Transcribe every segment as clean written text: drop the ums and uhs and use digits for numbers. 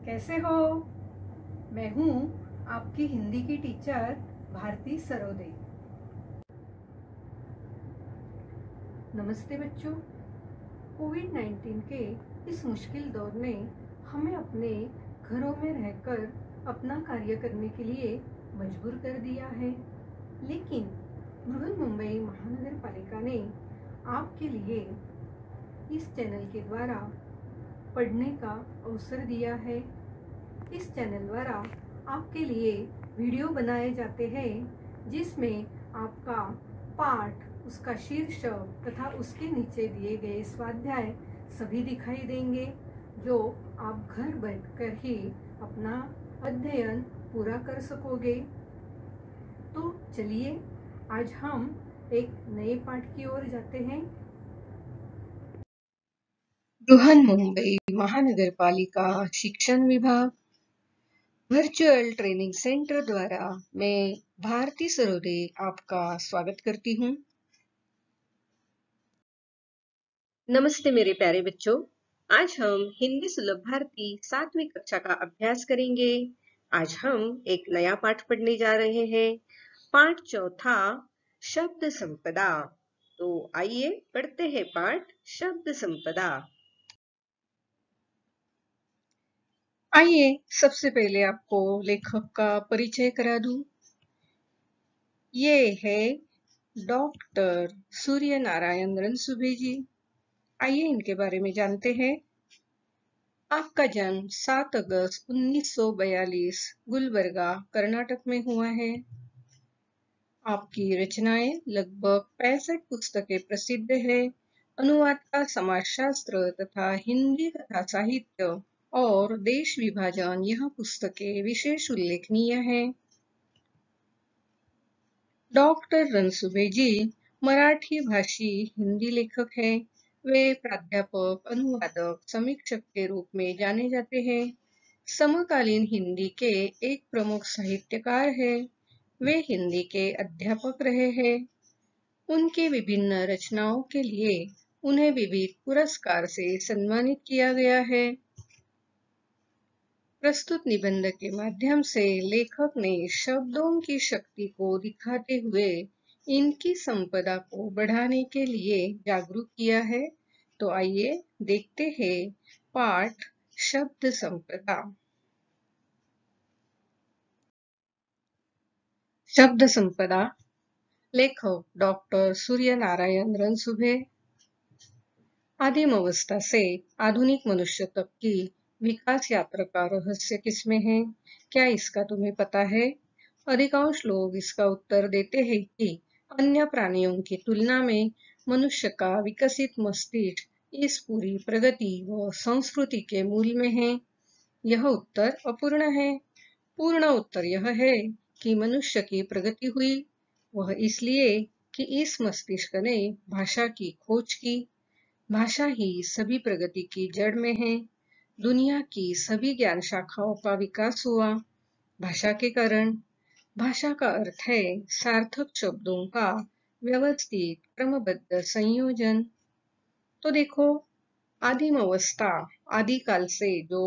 कैसे हो? मैं हूँ आपकी हिंदी की टीचर भारती सरोदे। नमस्ते बच्चों। कोविड-19 के इस मुश्किल दौर ने हमें अपने घरों में रहकर अपना कार्य करने के लिए मजबूर कर दिया है, लेकिन बृहन्मुंबई महानगर पालिका ने आपके लिए इस चैनल के द्वारा पढ़ने का अवसर दिया है। इस चैनल द्वारा आपके लिए वीडियो बनाए जाते हैं जिसमें आपका पाठ, उसका शीर्षक तथा उसके नीचे दिए गए स्वाध्याय सभी दिखाई देंगे, जो आप घर बैठकर ही अपना अध्ययन पूरा कर सकोगे। तो चलिए आज हम एक नए पाठ की ओर जाते हैं। बृहन्मुंबई महानगर पालिका शिक्षण विभाग वर्चुअल ट्रेनिंग सेंटर द्वारा मैं भारती सरोदे आपका स्वागत करती हूँ। नमस्ते मेरे प्यारे बच्चों। आज हम हिंदी सुलभ भारती 7वीं कक्षा का अभ्यास करेंगे। आज हम एक नया पाठ पढ़ने जा रहे हैं। पाठ चौथा, शब्द संपदा। तो आइए पढ़ते हैं पाठ शब्द संपदा। आइए सबसे पहले आपको लेखक का परिचय करा दूं। ये है डॉक्टर सूर्य नारायण रणसुभे जी। आइए इनके बारे में जानते हैं। आपका जन्म 7 अगस्त 1942 गुलबर्गा, कर्नाटक में हुआ है। आपकी रचनाएं लगभग 65 पुस्तकें प्रसिद्ध है। अनुवाद का समाजशास्त्र तथा हिंदी कथा साहित्य और देश विभाजन, यह पुस्तकें विशेष उल्लेखनीय हैं। डॉक्टर रणसुभे जी मराठी भाषी हिंदी लेखक हैं। वे प्राध्यापक, अनुवादक, समीक्षक के रूप में जाने जाते हैं। समकालीन हिंदी के एक प्रमुख साहित्यकार हैं। वे हिंदी के अध्यापक रहे हैं। उनकी विभिन्न रचनाओं के लिए उन्हें विविध पुरस्कार से सम्मानित किया गया है। प्रस्तुत निबंध के माध्यम से लेखक ने शब्दों की शक्ति को दिखाते हुए इनकी संपदा को बढ़ाने के लिए जागरूक किया है। तो आइए देखते हैं पाठ शब्द संपदा। शब्द संपदा। लेखक डॉक्टर सूर्य नारायण रणसुभे। आदिम अवस्था से आधुनिक मनुष्य तक की विकास यात्रा का रहस्य किसमें है? क्या इसका तुम्हें पता है? अधिकांश लोग इसका उत्तर देते हैं कि अन्य प्राणियों की तुलना में मनुष्य का विकसित मस्तिष्क इस पूरी प्रगति व संस्कृति के मूल में है। यह उत्तर अपूर्ण है। पूर्ण उत्तर यह है कि मनुष्य की प्रगति हुई, वह इसलिए कि इस मस्तिष्क ने भाषा की खोज की। भाषा ही सभी प्रगति की जड़ में है। दुनिया की सभी ज्ञान शाखाओं का विकास हुआ भाषा के कारण। भाषा का अर्थ है सार्थक शब्दों का व्यवस्थित क्रमबद्ध संयोजन। तो देखो, आदिम अवस्था, आदिकाल से जो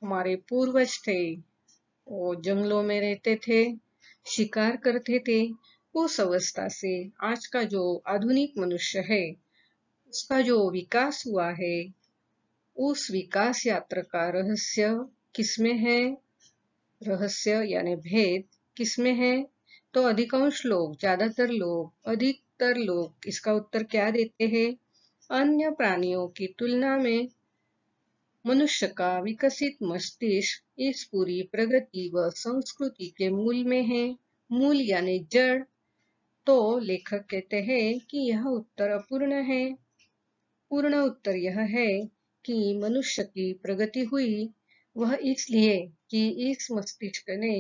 हमारे पूर्वज थे, वो जंगलों में रहते थे, शिकार करते थे। उस अवस्था से आज का जो आधुनिक मनुष्य है, उसका जो विकास हुआ है, उस विकास यात्रा का रहस्य किसमें है? रहस्य यानी भेद किसमें है? तो अधिकांश लोग, अधिकतर लोग इसका उत्तर क्या देते हैं? अन्य प्राणियों की तुलना में मनुष्य का विकसित मस्तिष्क इस पूरी प्रगति व संस्कृति के मूल में है। मूल यानी जड़। तो लेखक कहते हैं कि यह उत्तर अपूर्ण है। पूर्ण उत्तर यह है कि मनुष्य की प्रगति हुई, वह इसलिए कि इस मस्तिष्क ने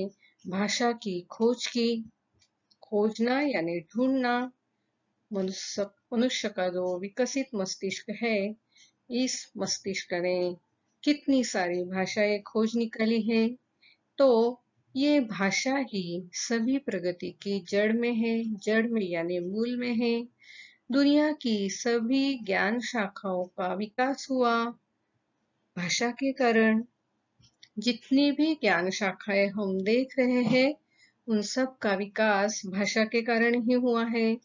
भाषा की खोज की। खोजना यानी ढूंढना। मनुष्य का जो विकसित मस्तिष्क है, इस मस्तिष्क ने कितनी सारी भाषाएं खोज निकाली हैं। तो ये भाषा ही सभी प्रगति की जड़ में है। जड़ में यानी मूल में है। दुनिया की सभी ज्ञान शाखाओं का विकास हुआ भाषा के कारण। जितनी भी ज्ञान शाखाएं हम देख रहे हैं, उन सब का विकास भाषा के कारण ही हुआ है।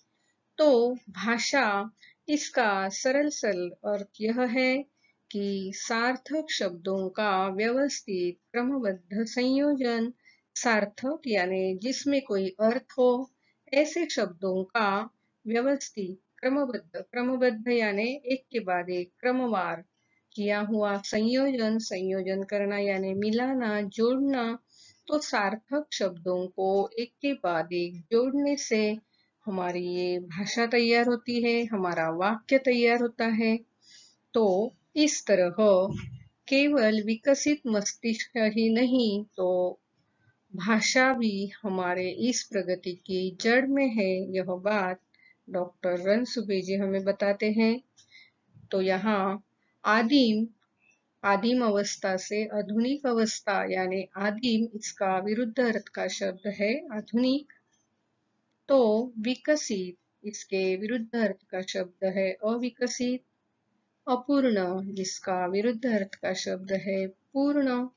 तो भाषा, इसका सरल सरल अर्थ यह है कि सार्थक शब्दों का व्यवस्थित क्रमबद्ध संयोजन। सार्थक यानी जिसमें कोई अर्थ हो, ऐसे शब्दों का व्यवस्थित क्रमबद्ध, क्रमबद्ध यानी एक के बाद एक क्रमवार किया हुआ संयोजन, संयोजन करना यानी मिलाना, जोड़ना। तो सार्थक शब्दों को एक के बाद एक जोड़ने से हमारी ये भाषा तैयार होती है, हमारा वाक्य तैयार होता है। तो इस तरह केवल विकसित मस्तिष्क ही नहीं, तो भाषा भी हमारे इस प्रगति की जड़ में है। यह बात डॉक्टर रणसुभे जी हमें बताते हैं। तो यहाँ आदिम, आदिम अवस्था से आधुनिक अवस्था यानी आदिम, इसका विरुद्ध अर्थ का शब्द है आधुनिक। तो विकसित, इसके विरुद्ध अर्थ का शब्द है अविकसित। अपूर्ण, जिसका विरुद्ध अर्थ का शब्द है पूर्ण।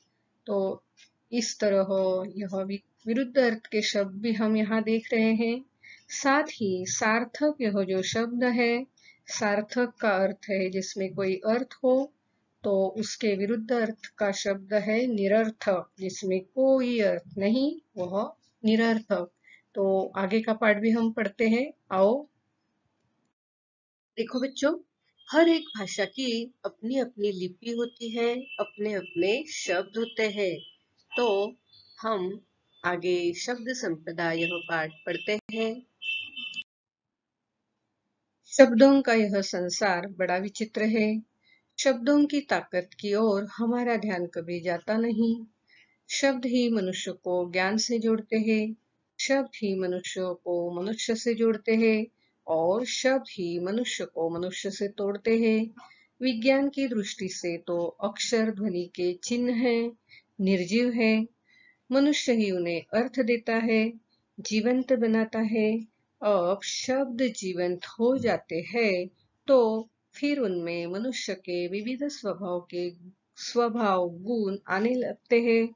तो इस तरह यह विरुद्ध अर्थ के शब्द भी हम यहाँ देख रहे हैं। साथ ही सार्थक, यह जो शब्द है, सार्थक का अर्थ है जिसमें कोई अर्थ हो। तो उसके विरुद्ध अर्थ का शब्द है निरर्थक, जिसमें कोई अर्थ नहीं, वह निरर्थक। तो आगे का पाठ भी हम पढ़ते हैं, आओ। देखो बच्चों, हर एक भाषा की अपनी अपनी लिपि होती है, अपने अपने शब्द होते हैं। तो हम आगे शब्द संपदा यह पाठ पढ़ते हैं। शब्दों का यह संसार बड़ा विचित्र है। शब्दों की ताकत की ओर हमारा ध्यान कभी जाता नहीं। शब्द ही मनुष्य को ज्ञान से जोड़ते हैं, शब्द ही मनुष्य को मनुष्य से जोड़ते हैं, और शब्द ही मनुष्य को मनुष्य से तोड़ते हैं। विज्ञान की दृष्टि से तो अक्षर ध्वनि के चिन्ह हैं, निर्जीव है। मनुष्य ही उन्हें अर्थ देता है, जीवंत बनाता है। अब शब्द जीवंत हो जाते हैं, तो फिर उनमें मनुष्य के विविध स्वभाव गुण आने लगते हैं।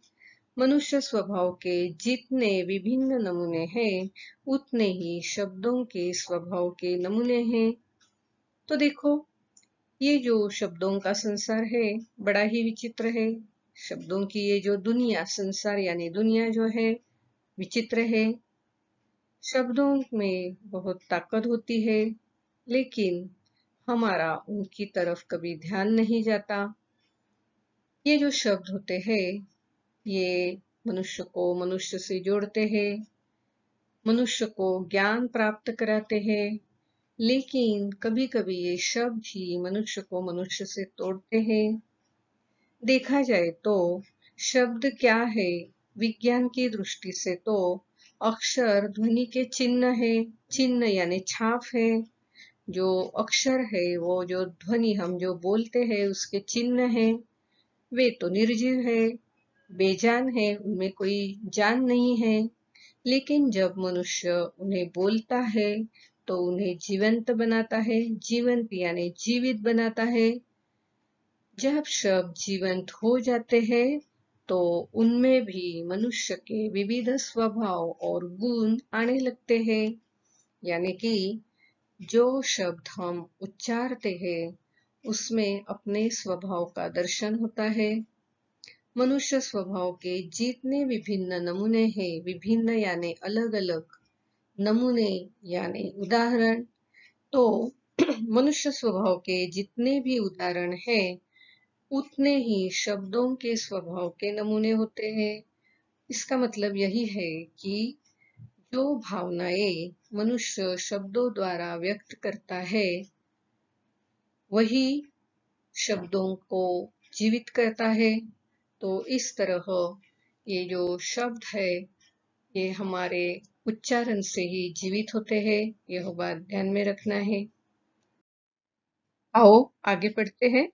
मनुष्य स्वभाव के जितने विभिन्न नमूने हैं, उतने ही शब्दों के स्वभाव के नमूने हैं। तो देखो, ये जो शब्दों का संसार है, बड़ा ही विचित्र है। शब्दों की ये जो दुनिया, संसार यानी दुनिया जो है, विचित्र है। शब्दों में बहुत ताकत होती है, लेकिन हमारा उनकी तरफ कभी ध्यान नहीं जाता। ये जो शब्द होते हैं, ये मनुष्य को मनुष्य से जोड़ते हैं, मनुष्य को ज्ञान प्राप्त कराते हैं, लेकिन कभी-कभी ये शब्द ही मनुष्य को मनुष्य से तोड़ते हैं। देखा जाए तो शब्द क्या है? विज्ञान की दृष्टि से तो अक्षर ध्वनि के चिन्ह है। चिन्ह यानी छाप है। जो अक्षर है, वो जो ध्वनि हम जो बोलते हैं उसके चिन्ह है। वे तो निर्जीव है, बेजान है, उनमें कोई जान नहीं है। लेकिन जब मनुष्य उन्हें बोलता है, तो उन्हें जीवंत बनाता है। जीवंत यानी जीवित बनाता है। जब शब्द जीवंत हो जाते हैं, तो उनमें भी मनुष्य के विविध स्वभाव और गुण आने लगते हैं। यानी कि जो शब्द हम उच्चारते हैं, उसमें अपने स्वभाव का दर्शन होता है। मनुष्य स्वभाव के जितने विभिन्न नमूने हैं, विभिन्न यानी अलग अलग नमूने यानी उदाहरण, तो मनुष्य स्वभाव के जितने भी उदाहरण हैं, उतने ही शब्दों के स्वभाव के नमूने होते हैं। इसका मतलब यही है कि जो भावनाएं मनुष्य शब्दों द्वारा व्यक्त करता है, वही शब्दों को जीवित करता है। तो इस तरह ये जो शब्द है, ये हमारे उच्चारण से ही जीवित होते हैं। यह बात ध्यान में रखना है। आओ आगे पढ़ते हैं।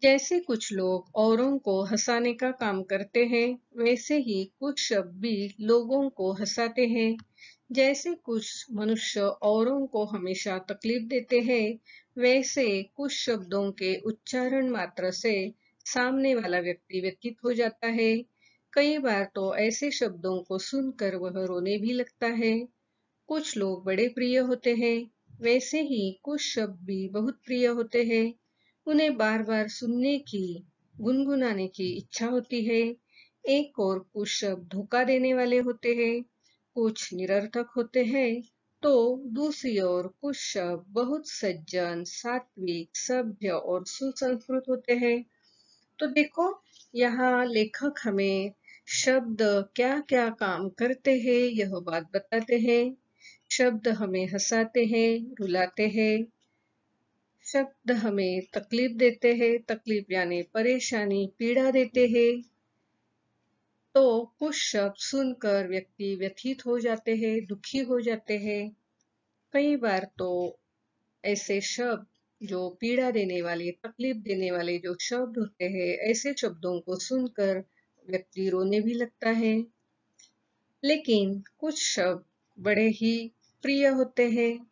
जैसे कुछ लोग औरों को हंसाने का काम करते हैं, वैसे ही कुछ शब्द भी लोगों को हंसाते हैं। जैसे कुछ मनुष्य औरों को हमेशा तकलीफ देते हैं, वैसे कुछ शब्दों के उच्चारण मात्र से सामने वाला व्यक्ति व्यथित हो जाता है। कई बार तो ऐसे शब्दों को सुनकर वह रोने भी लगता है। कुछ लोग बड़े प्रिय होते हैं, वैसे ही कुछ शब्द भी बहुत प्रिय होते हैं। उन्हें बार-बार सुनने की, गुनगुनाने की इच्छा होती है। एक और कुछ शब्द धोखा देने वाले होते हैं, कुछ निरर्थक होते हैं, तो दूसरी ओर कुछ शब्द बहुत सज्जन, सात्विक, सभ्य और सुसंस्कृत होते हैं। तो देखो, यहाँ लेखक हमें शब्द क्या-क्या काम करते हैं, यह बात बताते हैं। शब्द हमें हंसाते हैं, रुलाते हैं। शब्द हमें तकलीफ देते हैं, तकलीफ यानी परेशानी, पीड़ा देते हैं। तो कुछ शब्द सुनकर व्यक्ति व्यथित हो जाते हैं, दुखी हो जाते हैं। कई बार तो ऐसे शब्द जो पीड़ा देने वाले, तकलीफ देने वाले जो शब्द होते हैं, ऐसे शब्दों को सुनकर व्यक्ति रोने भी लगता है। लेकिन कुछ शब्द बड़े ही प्रिय होते हैं,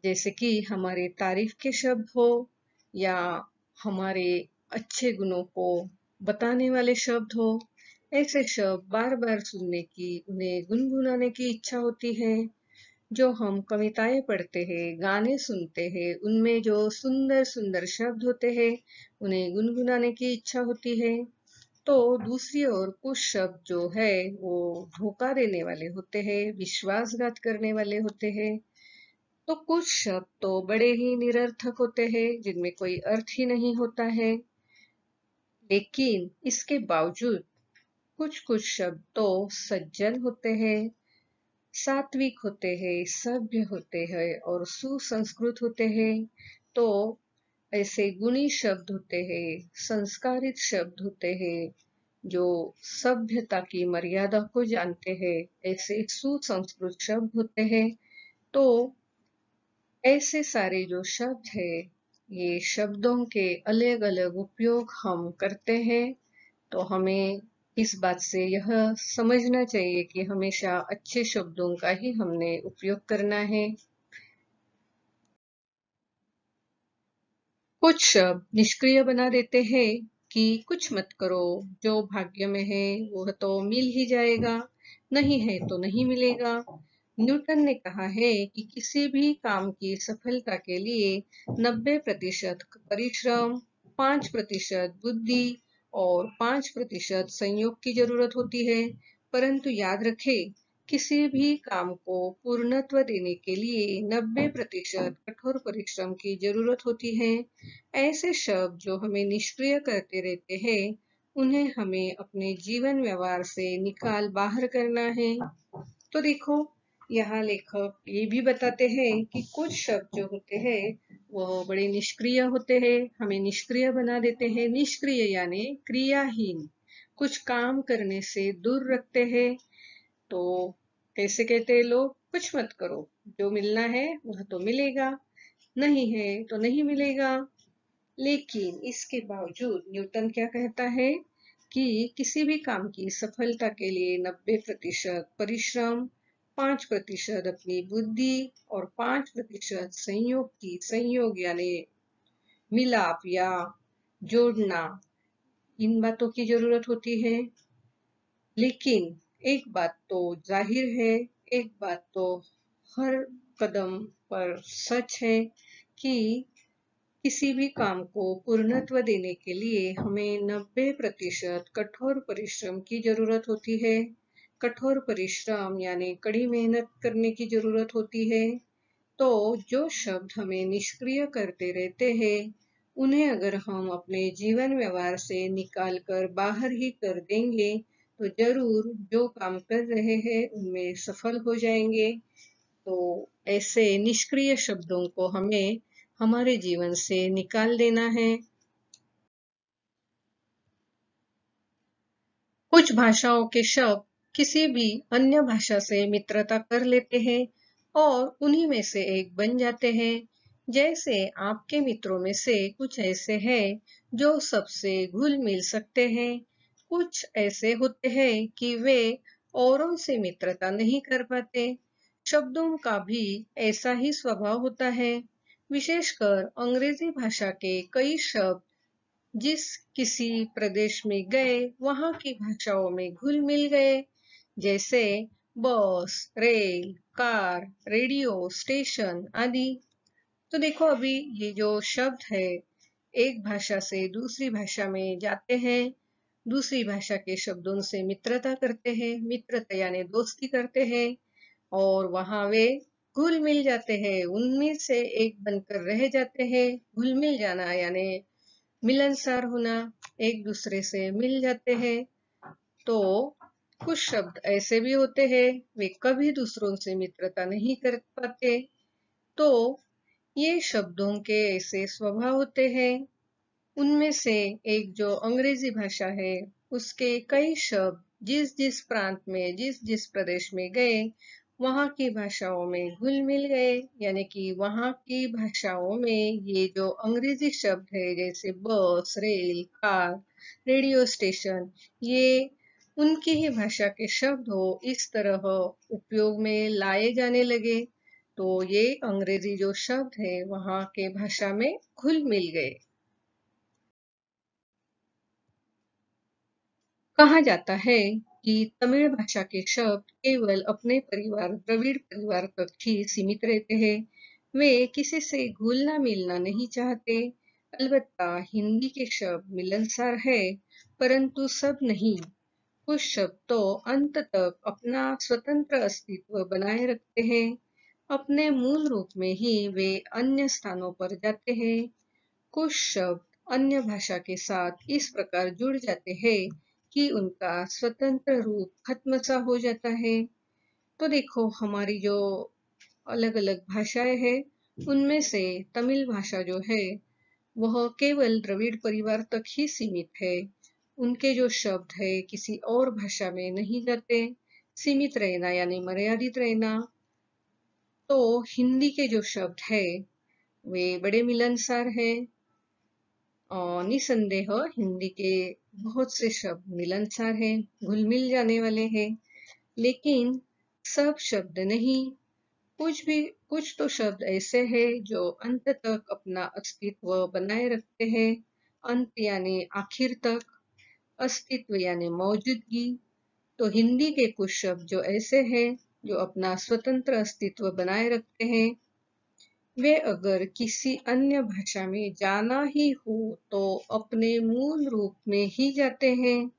जैसे कि हमारे तारीफ के शब्द हो या हमारे अच्छे गुणों को बताने वाले शब्द हो। ऐसे शब्द बार-बार सुनने की, उन्हें गुनगुनाने की इच्छा होती है। जो हम कविताएं पढ़ते हैं, गाने सुनते हैं, उनमें जो सुंदर-सुंदर शब्द होते हैं, उन्हें गुनगुनाने की इच्छा होती है। तो दूसरी ओर कुछ शब्द जो है वो धोखा देने वाले होते हैं, विश्वासघात करने वाले होते हैं। तो कुछ शब्द तो बड़े ही निरर्थक होते हैं, जिनमें कोई अर्थ ही नहीं होता है। लेकिन इसके बावजूद कुछ कुछ शब्द तो सज्जन होते हैं, सात्विक होते हैं, सभ्य होते हैं और सुसंस्कृत होते हैं। तो ऐसे गुणी शब्द होते हैं, संस्कारित शब्द होते हैं, जो सभ्यता की मर्यादा को जानते हैं, ऐसे सुसंस्कृत शब्द होते हैं। तो ऐसे सारे जो शब्द है, ये शब्दों के अलग-अलग उपयोग हम करते हैं, तो हमें इस बात से यह समझना चाहिए कि हमेशा अच्छे शब्दों का ही हमने उपयोग करना है। कुछ शब्द निष्क्रिय बना देते हैं कि कुछ मत करो, जो भाग्य में है वह तो मिल ही जाएगा, नहीं है तो नहीं मिलेगा। न्यूटन ने कहा है कि किसी भी काम की सफलता के लिए 90% परिश्रम, 5% बुद्धि और 5% संयोग की जरूरत होती है। परंतु याद रखें, किसी भी काम को पूर्णत्व देने के लिए 90% कठोर परिश्रम की जरूरत होती है। ऐसे शब्द जो हमें निष्क्रिय करते रहते हैं, उन्हें हमें अपने जीवन व्यवहार से निकाल बाहर करना है। तो देखो, यहाँ लेखक ये भी बताते हैं कि कुछ शब्द जो होते हैं वो बड़े निष्क्रिय होते हैं, हमें निष्क्रिय बना देते हैं। निष्क्रिय यानी क्रियाहीन, कुछ काम करने से दूर रखते हैं। तो कैसे कहते हैं लोग, कुछ मत करो, जो मिलना है वह तो मिलेगा, नहीं है तो नहीं मिलेगा। लेकिन इसके बावजूद न्यूटन क्या कहता है कि किसी भी काम की सफलता के लिए 90% परिश्रम, 5% अपनी बुद्धि और 5% संयोग यानी मिलाप या जोड़ना, इन बातों की जरूरत होती है। लेकिन एक बात तो जाहिर है, एक बात तो हर कदम पर सच है कि किसी भी काम को पूर्णत्व देने के लिए हमें 90% कठोर परिश्रम की जरूरत होती है। कठोर परिश्रम यानी कड़ी मेहनत करने की जरूरत होती है। तो जो शब्द हमें निष्क्रिय करते रहते हैं, उन्हें अगर हम अपने जीवन व्यवहार से निकाल कर बाहर ही कर देंगे, तो जरूर जो काम कर रहे हैं उनमें सफल हो जाएंगे। तो ऐसे निष्क्रिय शब्दों को हमें हमारे जीवन से निकाल देना है। कुछ भाषाओं के शब्द किसी भी अन्य भाषा से मित्रता कर लेते हैं और उन्हीं में से एक बन जाते हैं। जैसे आपके मित्रों में से कुछ ऐसे हैं जो सबसे घुल मिल सकते हैं, कुछ ऐसे होते हैं कि वे औरों से मित्रता नहीं कर पाते। शब्दों का भी ऐसा ही स्वभाव होता है। विशेषकर अंग्रेजी भाषा के कई शब्द जिस किसी प्रदेश में गए वहां की भाषाओं में घुल मिल गए, जैसे बस, रेल, कार, रेडियो स्टेशन आदि। तो देखो अभी ये जो शब्द है एक भाषा से दूसरी भाषा में जाते हैं, दूसरी भाषा के शब्दों से मित्रता करते हैं, मित्रता यानी दोस्ती करते हैं, और वहां वे घुल मिल जाते हैं, उनमें से एक बनकर रह जाते हैं। घुल मिल जाना यानी मिलनसार होना, एक दूसरे से मिल जाते हैं। तो कुछ शब्द ऐसे भी होते हैं वे कभी दूसरों से मित्रता नहीं कर पाते। तो ये शब्दों के ऐसे स्वभाव होते हैं। उनमें से एक जो अंग्रेजी भाषा है उसके कई शब्द जिस जिस प्रांत में जिस जिस प्रदेश में गए वहां की भाषाओं में घुल मिल गए, यानी कि वहां की भाषाओं में ये जो अंग्रेजी शब्द है जैसे बस, रेल, कार, रेडियो स्टेशन, ये उनकी ही भाषा के शब्द हो इस तरह उपयोग में लाए जाने लगे। तो ये अंग्रेजी जो शब्द है वहां के भाषा में घुल मिल गए। कहा जाता है कि तमिल भाषा के शब्द केवल अपने परिवार द्रविड़ परिवार तक ही सीमित रहते हैं, वे किसी से घुलना मिलना नहीं चाहते। अलबत्ता हिंदी के शब्द मिलनसार है, परंतु सब नहीं। कुछ शब्द तो अंत तक अपना स्वतंत्र अस्तित्व बनाए रखते हैं, अपने मूल रूप में ही वे अन्य स्थानों पर जाते हैं। कुछ शब्द अन्य भाषा के साथ इस प्रकार जुड़ जाते हैं कि उनका स्वतंत्र रूप खत्म सा हो जाता है। तो देखो हमारी जो अलग अलग भाषाएं हैं उनमें से तमिल भाषा जो है वह केवल द्रविड़ परिवार तक ही सीमित है। उनके जो शब्द है किसी और भाषा में नहीं जाते। सीमित रहना यानी मर्यादित रहना। तो हिंदी के जो शब्द है वे बड़े मिलनसार है, और निसंदेह हिंदी के बहुत से शब्द मिलनसार हैं, घुल मिल जाने वाले हैं। लेकिन सब शब्द नहीं। कुछ तो शब्द ऐसे हैं जो अंत तक अपना अस्तित्व बनाए रखते हैं। अंत यानी आखिर तक, अस्तित्व यानी मौजूदगी। तो हिंदी के कुछ शब्द जो ऐसे हैं जो अपना स्वतंत्र अस्तित्व बनाए रखते हैं, वे अगर किसी अन्य भाषा में जाना ही हो तो अपने मूल रूप में ही जाते हैं,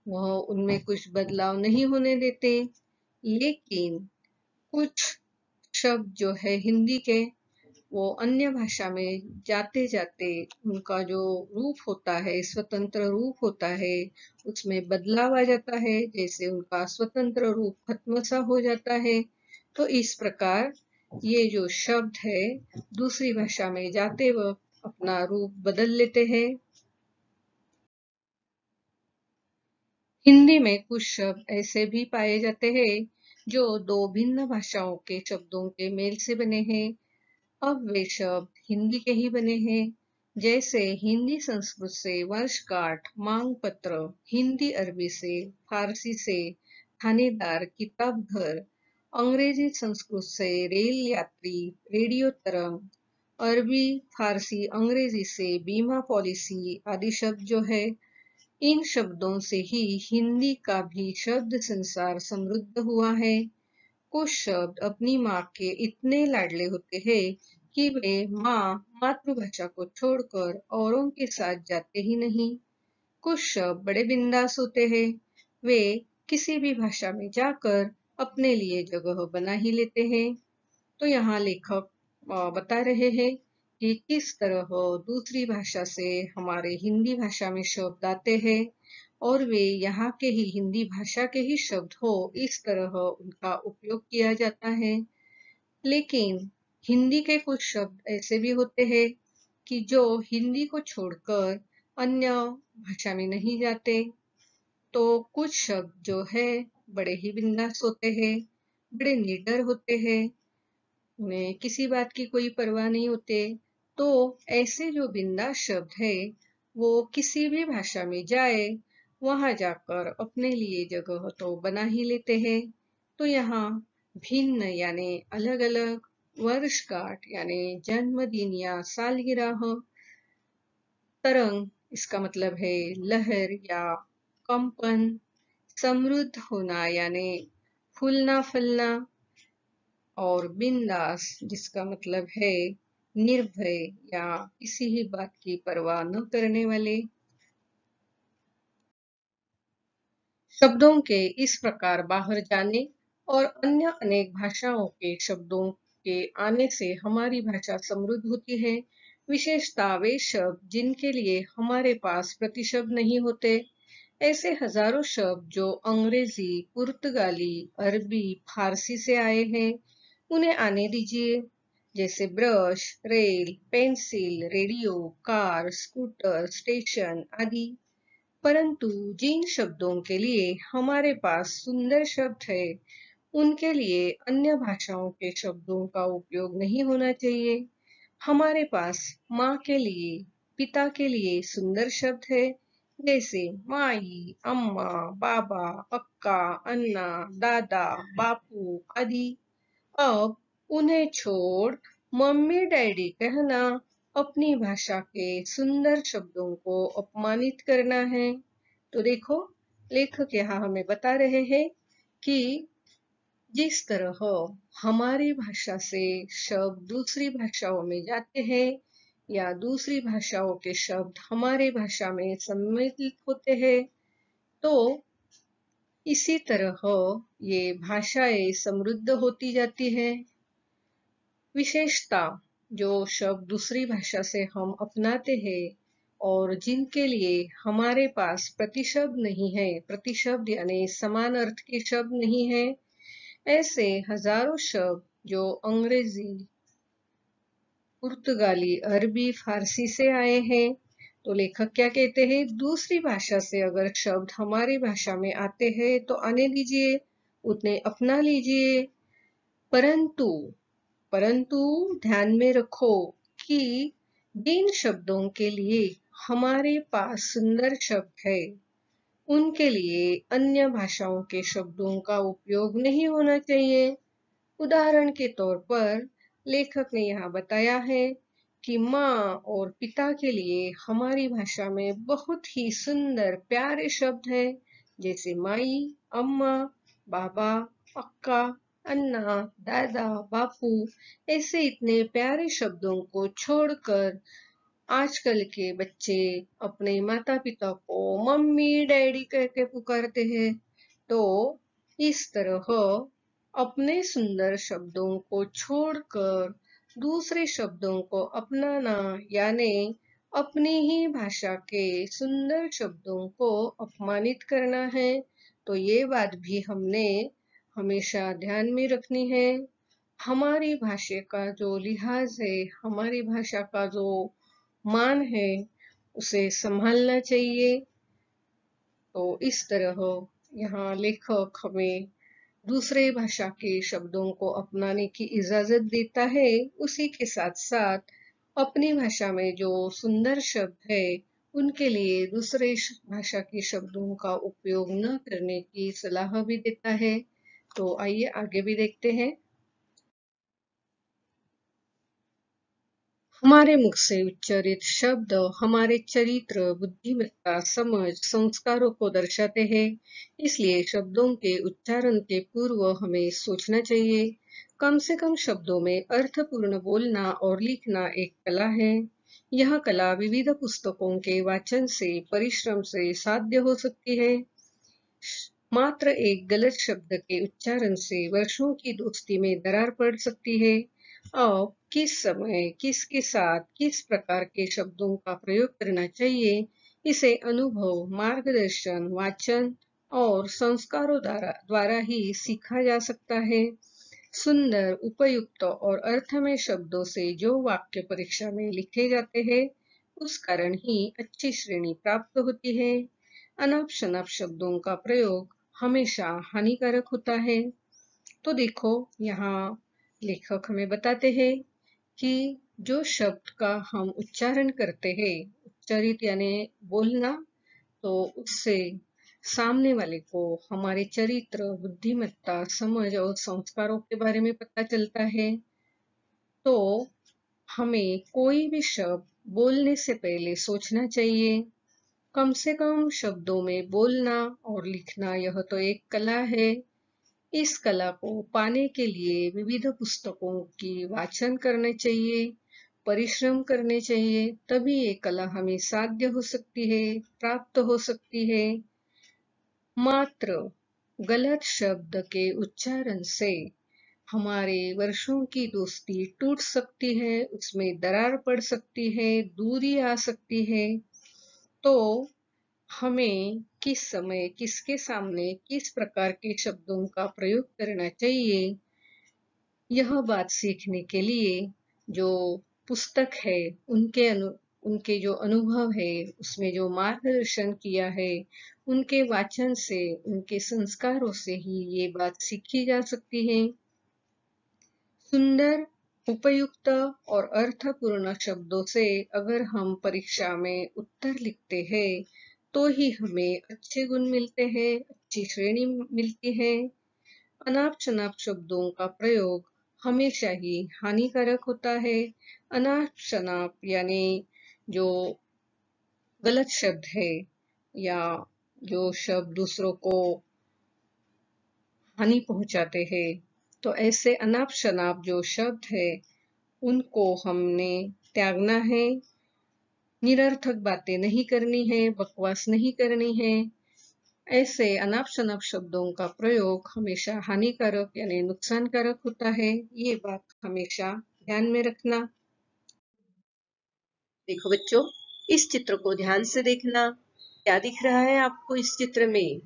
वह उनमें कुछ बदलाव नहीं होने देते। लेकिन कुछ शब्द जो है हिंदी के वो अन्य भाषा में जाते जाते उनका जो रूप होता है, स्वतंत्र रूप होता है, उसमें बदलाव आ जाता है, जैसे उनका स्वतंत्र रूप खत्म सा हो जाता है। तो इस प्रकार ये जो शब्द है दूसरी भाषा में जाते वक्त अपना रूप बदल लेते हैं। हिंदी में कुछ शब्द ऐसे भी पाए जाते हैं जो दो भिन्न भाषाओं के शब्दों के मेल से बने हैं। अब वे शब्द हिंदी के ही बने हैं, जैसे हिंदी संस्कृत से वर्षगांठ, मांग पत्र, हिंदी अरबी से, फारसी से थानेदार, किताब घर, अंग्रेजी संस्कृत से रेल यात्री, रेडियो तरंग, अरबी फारसी अंग्रेजी से बीमा पॉलिसी आदि शब्द जो है, इन शब्दों से ही हिंदी का भी शब्द संसार समृद्ध हुआ है। कुछ शब्द अपनी माँ के इतने लाडले होते हैं कि वे माँ मातृभाषा को छोड़कर औरों के साथ जाते ही नहीं। कुछ शब्द बड़े बिंदास होते हैं, वे किसी भी भाषा में जाकर अपने लिए जगह बना ही लेते हैं। तो यहाँ लेखक बता रहे हैं कि किस तरह दूसरी भाषा से हमारे हिंदी भाषा में शब्द आते हैं और वे यहाँ के ही हिंदी भाषा के ही शब्द हो इस तरह उनका उपयोग किया जाता है। लेकिन हिंदी के कुछ शब्द ऐसे भी होते हैं कि जो हिंदी को छोड़कर अन्य भाषा में नहीं जाते। तो कुछ शब्द जो है बड़े ही बिंदास होते हैं, बड़े निडर होते हैं, उन्हें किसी बात की कोई परवाह नहीं होते। तो ऐसे जो बिंदास शब्द है वो किसी भी भाषा में जाए वहां जाकर अपने लिए जगह तो बना ही लेते हैं। तो यहाँ भिन्न यानी अलग अलग, वर्षगांठ यानी जन्मदिन या सालगिरह, तरंग इसका मतलब है लहर या कंपन। समृद्ध होना यानी फूलना फलना। और बिंदास जिसका मतलब है निर्भय या किसी ही बात की परवाह न करने वाले। शब्दों के इस प्रकार बाहर जाने और अन्य अनेक भाषाओं के शब्दों के आने से हमारी भाषा समृद्ध होती है। विशेषता वे शब्द जिनके लिए हमारे पास प्रतिशब्द नहीं होते। ऐसे हजारों शब्द जो अंग्रेजी, पुर्तगाली, अरबी, फारसी से आए हैं, उन्हें आने दीजिए। जैसे brush, rail, pencil, radio, car, scooter, station आदि। परंतु जिन शब्दों के लिए हमारे पास सुंदर शब्द है, उनके लिए अन्य भाषाओं के शब्दों का उपयोग नहीं होना चाहिए। हमारे पास माँ के लिए, पिता के लिए सुंदर शब्द है, जैसे माई, अम्मा, बाबा, अक्का, अन्ना, दादा, बापू आदि। अब उन्हें छोड़ मम्मी डैडी कहना अपनी भाषा के सुंदर शब्दों को अपमानित करना है। तो देखो, लेखक यहाँ हमें बता रहे हैं कि जिस तरह हमारी भाषा से शब्द दूसरी भाषाओं में जाते हैं या दूसरी भाषाओं के शब्द हमारे भाषा में सम्मिलित होते हैं, तो इसी तरह ये भाषाएं समृद्ध होती जाती है। विशेषता जो शब्द दूसरी भाषा से हम अपनाते हैं और जिनके लिए हमारे पास प्रतिशब्द नहीं है, प्रतिशब्द यानी समान अर्थ के शब्द नहीं है, ऐसे हजारों शब्द जो अंग्रेजी, पुर्तगाली, अरबी, फारसी से आए हैं। तो लेखक क्या कहते हैं, दूसरी भाषा से अगर शब्द हमारी भाषा में आते हैं तो आने दीजिए, उन्हें अपना लीजिए। परंतु परंतु ध्यान में रखो कि जिन शब्दों के लिए हमारे पास सुंदर शब्द है, उनके लिए अन्य भाषाओं के शब्दों का उपयोग नहीं होना चाहिए। उदाहरण के तौर पर लेखक ने यहाँ बताया है कि माँ और पिता के लिए हमारी भाषा में बहुत ही सुंदर प्यारे शब्द हैं, जैसे माई, अम्मा, बाबा, अक्का, अन्ना, दादा, बापू। ऐसे इतने प्यारे शब्दों को छोड़कर आजकल के बच्चे अपने माता पिता को मम्मी डैडी कह के पुकारते हैं। तो इस तरह अपने सुंदर शब्दों को छोड़कर दूसरे शब्दों को अपनाना यानी अपनी ही भाषा के सुंदर शब्दों को अपमानित करना है। तो ये बात भी हमने हमेशा ध्यान में रखनी है। हमारी भाषा का जो लिहाज है, हमारी भाषा का जो मान है, उसे संभालना चाहिए। तो इस तरह यहाँ लेखक हमें दूसरे भाषा के शब्दों को अपनाने की इजाजत देता है। उसी के साथ साथ अपनी भाषा में जो सुंदर शब्द है, उनके लिए दूसरे भाषा के शब्दों का उपयोग न करने की सलाह भी देता है। तो आइए आगे भी देखते हैं। हमारे मुख से उच्चारित शब्द हमारे चरित्र, बुद्धिमत्ता, समझ, संस्कारों को दर्शाते हैं। इसलिए शब्दों के उच्चारण के पूर्व हमें सोचना चाहिए। कम से कम शब्दों में अर्थपूर्ण बोलना और लिखना एक कला है। यह कला विविध पुस्तकों के वाचन से, परिश्रम से साध्य हो सकती है। मात्र एक गलत शब्द के उच्चारण से वर्षों की दोस्ती में दरार पड़ सकती है। अब किस समय, किसके साथ, किस प्रकार के शब्दों का प्रयोग करना चाहिए, इसे अनुभव, मार्गदर्शन, वाचन और संस्कारों द्वारा ही सीखा जा सकता है। सुंदर, उपयुक्त और अर्थमय शब्दों से जो वाक्य परीक्षा में लिखे जाते हैं, उस कारण ही अच्छी श्रेणी प्राप्त होती है। अनाप शनाप शब्दों का प्रयोग हमेशा हानिकारक होता है। तो देखो, यहाँ लेखक हमें बताते हैं कि जो शब्द का हम उच्चारण करते हैं, उच्चारित यानी बोलना, तो उससे सामने वाले को हमारे चरित्र, बुद्धिमत्ता, समझ और संस्कारों के बारे में पता चलता है। तो हमें कोई भी शब्द बोलने से पहले सोचना चाहिए। कम से कम शब्दों में बोलना और लिखना यह तो एक कला है। इस कला को पाने के लिए विविध पुस्तकों की वाचन करने चाहिए, परिश्रम करने चाहिए, तभी ये कला हमें साध्य हो सकती है, प्राप्त हो सकती है। मात्र गलत शब्द के उच्चारण से हमारे वर्षों की दोस्ती टूट सकती है, उसमें दरार पड़ सकती है, दूरी आ सकती है। तो हमें किस समय किसके सामने किस प्रकार के शब्दों का प्रयोग करना चाहिए, यह बात सीखने के लिए जो पुस्तक है, उनके जो अनुभव है, उसमें जो मार्गदर्शन किया है, उनके वाचन से, उनके संस्कारों से ही ये बात सीखी जा सकती है। सुंदर, उपयुक्त और अर्थपूर्ण शब्दों से अगर हम परीक्षा में उत्तर लिखते हैं, तो ही हमें अच्छे गुण मिलते हैं, अच्छी श्रेणी मिलती है। अनाप-शनाप शब्दों का प्रयोग हमेशा ही हानिकारक होता है। अनाप-शनाप यानी जो गलत शब्द है या जो शब्द दूसरों को हानि पहुंचाते हैं, तो ऐसे अनाप-शनाप जो शब्द है, उनको हमने त्यागना है। निरर्थक बातें नहीं करनी है, बकवास नहीं करनी है। ऐसे अनाप-शनाप शब्दों का प्रयोग हमेशा हानिकारक यानी नुकसानकारक होता है। ये बात हमेशा ध्यान में रखना। देखो बच्चों, इस चित्र को ध्यान से देखना। क्या दिख रहा है आपको इस चित्र में?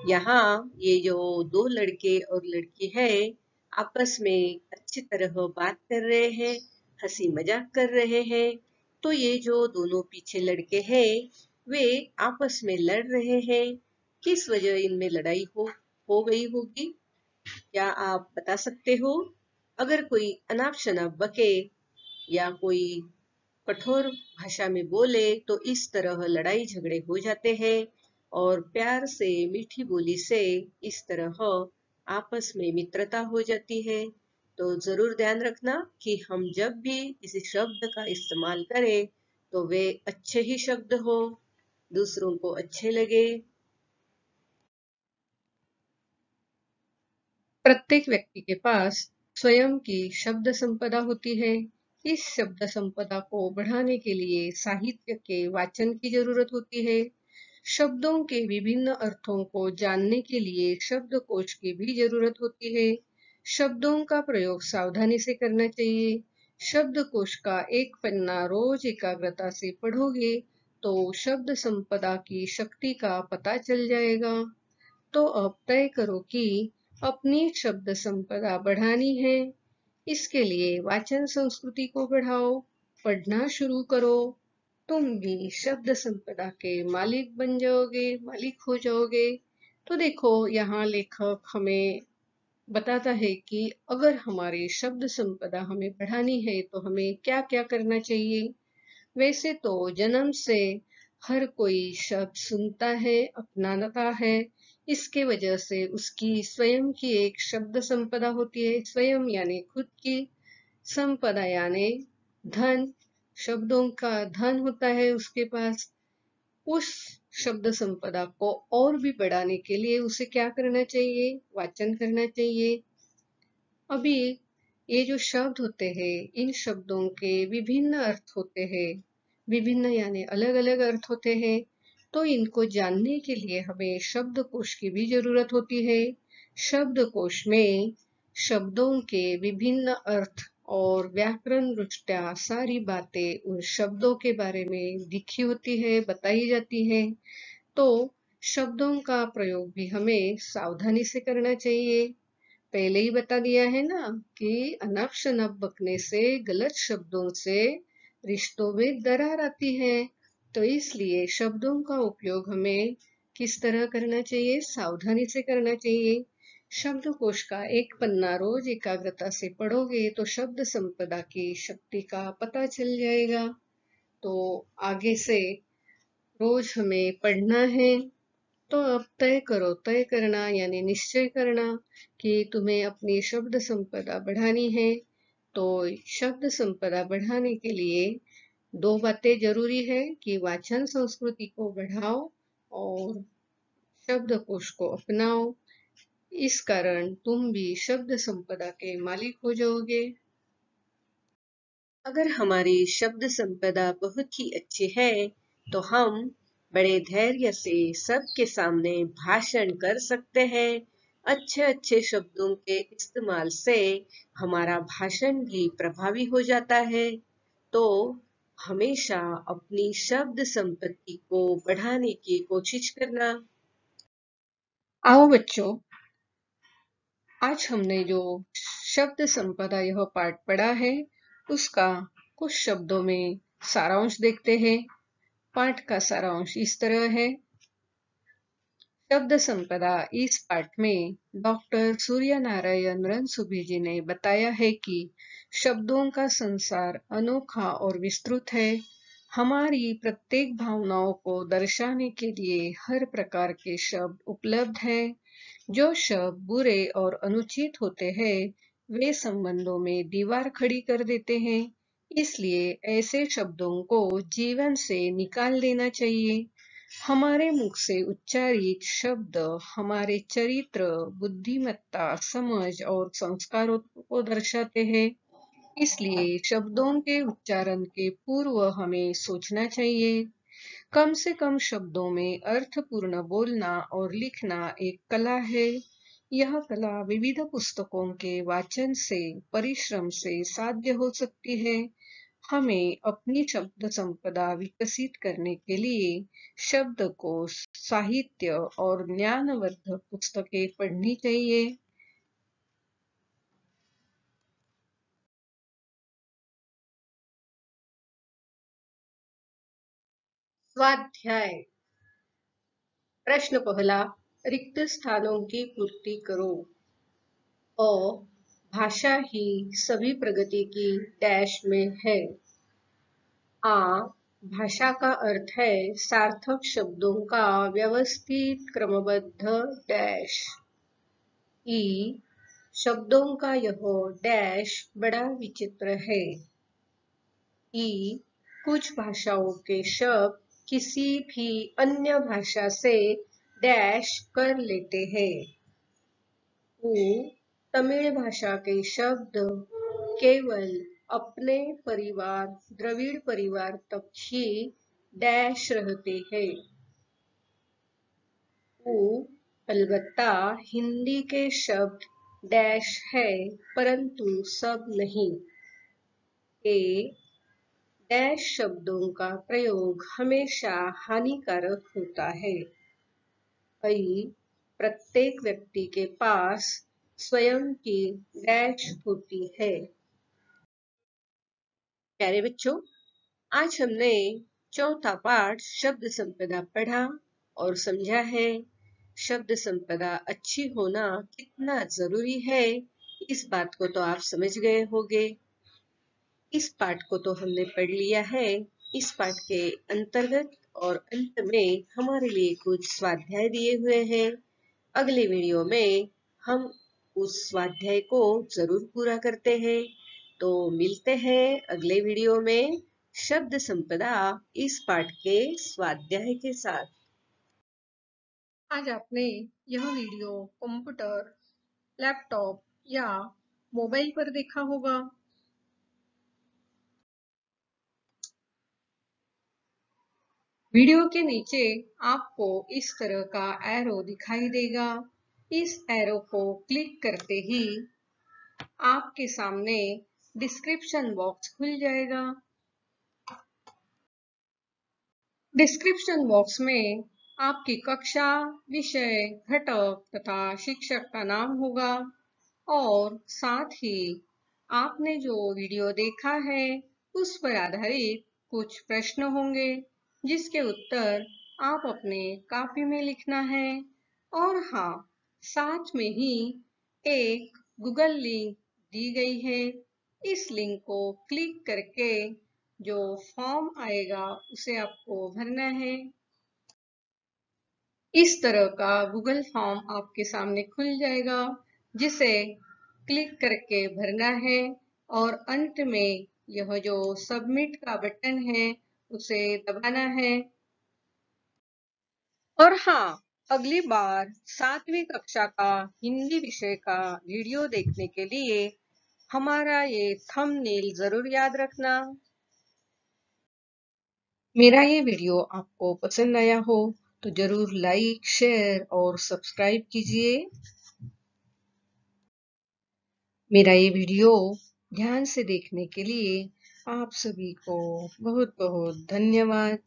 यहाँ ये जो दो लड़के और लड़की है, आपस में अच्छी तरह बात कर रहे हैं, हंसी मजाक कर रहे हैं। तो ये जो दोनों पीछे लड़के हैं, वे आपस में लड़ रहे हैं। किस वजह इनमें लड़ाई हो गई होगी? क्या आप बता सकते हो? अगर कोई अनाप शनाप बके या कोई कठोर भाषा में बोले तो इस तरह लड़ाई झगड़े हो जाते हैं, और प्यार से मीठी बोली से इस तरह आपस में मित्रता हो जाती है। तो जरूर ध्यान रखना कि हम जब भी किसी शब्द का इस्तेमाल करें तो वे अच्छे ही शब्द हो, दूसरों को अच्छे लगे। प्रत्येक व्यक्ति के पास स्वयं की शब्द संपदा होती है। इस शब्द संपदा को बढ़ाने के लिए साहित्य के वाचन की जरूरत होती है। शब्दों के विभिन्न अर्थों को जानने के लिए शब्दकोश की भी जरूरत होती है। शब्दों का प्रयोग सावधानी से करना चाहिए। शब्दकोश का एक पन्ना रोज एकाग्रता से पढ़ोगे तो शब्द संपदा की शक्ति का पता चल जाएगा। तो अब तय करो कि अपनी शब्द संपदा बढ़ानी है। इसके लिए वाचन संस्कृति को बढ़ाओ, पढ़ना शुरू करो। तुम भी शब्द संपदा के मालिक बन जाओगे, मालिक हो जाओगे। तो देखो, यहाँ लेखक हमें बताता है कि अगर हमारी शब्द संपदा हमें बढ़ानी है तो हमें क्या-क्या करना चाहिए। वैसे तो जन्म से हर कोई शब्द सुनता है, अपनाता है। इसके वजह से उसकी स्वयं की एक शब्द संपदा होती है। स्वयं यानी खुद की, संपदा यानी धन, शब्दों का धन होता है उसके पास। उस शब्द संपदा को और भी बढ़ाने के लिए उसे क्या करना चाहिए? वाचन करना चाहिए। अभी ये जो शब्द होते हैं, इन शब्दों के विभिन्न अर्थ होते हैं। विभिन्न यानी अलग-अलग अर्थ होते हैं। तो इनको जानने के लिए हमें शब्दकोश की भी जरूरत होती है। शब्दकोश में शब्दों के विभिन्न अर्थ और व्याकरण दृष्टया सारी बातें उन शब्दों के बारे में लिखी होती है, बताई जाती है। तो शब्दों का प्रयोग भी हमें सावधानी से करना चाहिए। पहले ही बता दिया है ना कि अनाप शनाप बकने से, गलत शब्दों से रिश्तों में दरार आती है। तो इसलिए शब्दों का उपयोग हमें किस तरह करना चाहिए? सावधानी से करना चाहिए। शब्दकोश का एक पन्ना रोज एकाग्रता से पढ़ोगे तो शब्द संपदा की शक्ति का पता चल जाएगा। तो आगे से रोज हमें पढ़ना है। तो अब तय करना यानी निश्चय करना कि तुम्हें अपनी शब्द संपदा बढ़ानी है। तो शब्द संपदा बढ़ाने के लिए दो बातें जरूरी है कि वाचन संस्कृति को बढ़ाओ और शब्दकोश को अपनाओ। इस कारण तुम भी शब्द संपदा के मालिक हो जाओगे। अगर हमारी शब्द संपदा बहुत ही अच्छी है तो हम बड़े धैर्य से सबके सामने भाषण कर सकते हैं। अच्छे अच्छे शब्दों के इस्तेमाल से हमारा भाषण भी प्रभावी हो जाता है। तो हमेशा अपनी शब्द संपत्ति को बढ़ाने की कोशिश करना। आओ बच्चों, आज हमने जो शब्द संपदा यह पाठ पढ़ा है उसका कुछ शब्दों में सारांश देखते हैं। पाठ का सारांश इस तरह है। शब्द संपदा इस पाठ में डॉक्टर सूर्य नारायण रणसुभे जी ने बताया है कि शब्दों का संसार अनोखा और विस्तृत है। हमारी प्रत्येक भावनाओं को दर्शाने के लिए हर प्रकार के शब्द उपलब्ध हैं। जो शब्द बुरे और अनुचित होते हैं वे संबंधों में दीवार खड़ी कर देते हैं। इसलिए ऐसे शब्दों को जीवन से निकाल देना चाहिए। हमारे मुख से उच्चारित शब्द हमारे चरित्र, बुद्धिमत्ता, समझ और संस्कारों को दर्शाते हैं। इसलिए शब्दों के उच्चारण के पूर्व हमें सोचना चाहिए। कम से कम शब्दों में अर्थपूर्ण बोलना और लिखना एक कला है। यह कला विविध पुस्तकों के वाचन से, परिश्रम से साध्य हो सकती है। हमें अपनी शब्द संपदा विकसित करने के लिए शब्दकोश, साहित्य और ज्ञानवर्धक पुस्तकें पढ़नी चाहिए। स्वाध्याय प्रश्न पहला, रिक्त स्थानों की पूर्ति करो। अ, भाषा ही सभी प्रगति की डैश में है। आ, भाषा का अर्थ है सार्थक शब्दों का व्यवस्थित क्रमबद्ध डैश। ई, शब्दों का यह डैश बड़ा विचित्र है। ई, कुछ भाषाओं के शब्द किसी भी अन्य भाषा से डैश कर लेते हैं। ऊ, तमिल भाषा के शब्द केवल अपने परिवार द्रविड़ परिवार तक ही डैश रहते हैं। ऊ, अलबत्ता हिंदी के शब्द डैश है परंतु सब नहीं। ए, डैश शब्दों का प्रयोग हमेशा हानिकारक होता है। ऐ, प्रत्येक व्यक्ति के पास स्वयं की डैश होती है। प्यारे बच्चों, आज हमने चौथा पाठ शब्द संपदा पढ़ा और समझा है। शब्द संपदा अच्छी होना कितना जरूरी है इस बात को तो आप समझ गए होंगे। इस पाठ को तो हमने पढ़ लिया है। इस पाठ के अंतर्गत और अंत में हमारे लिए कुछ स्वाध्याय दिए हुए हैं। अगले वीडियो में हम उस स्वाध्याय को जरूर पूरा करते हैं। तो मिलते हैं अगले वीडियो में शब्द संपदा इस पाठ के स्वाध्याय के साथ। आज आपने यह वीडियो कंप्यूटर, लैपटॉप या मोबाइल पर देखा होगा। वीडियो के नीचे आपको इस तरह का एरो दिखाई देगा। इस एरो को क्लिक करते ही आपके सामने डिस्क्रिप्शन बॉक्स खुल जाएगा। डिस्क्रिप्शन बॉक्स में आपकी कक्षा, विषय, घटक तथा शिक्षक का नाम होगा और साथ ही आपने जो वीडियो देखा है उस पर आधारित कुछ प्रश्न होंगे जिसके उत्तर आप अपने कॉपी में लिखना है। और हाँ, साथ में ही एक गूगल लिंक दी गई है। इस लिंक को क्लिक करके जो फॉर्म आएगा उसे आपको भरना है। इस तरह का गूगल फॉर्म आपके सामने खुल जाएगा जिसे क्लिक करके भरना है और अंत में यह जो सबमिट का बटन है उसे दबाना है। और हाँ, अगली बार 7वीं कक्षा का हिंदी विषय का वीडियो देखने के लिए हमारा ये थंबनेल जरूर याद रखना। मेरा ये वीडियो आपको पसंद आया हो तो जरूर लाइक, शेयर और सब्सक्राइब कीजिए। मेरा ये वीडियो ध्यान से देखने के लिए आप सभी को बहुत बहुत धन्यवाद।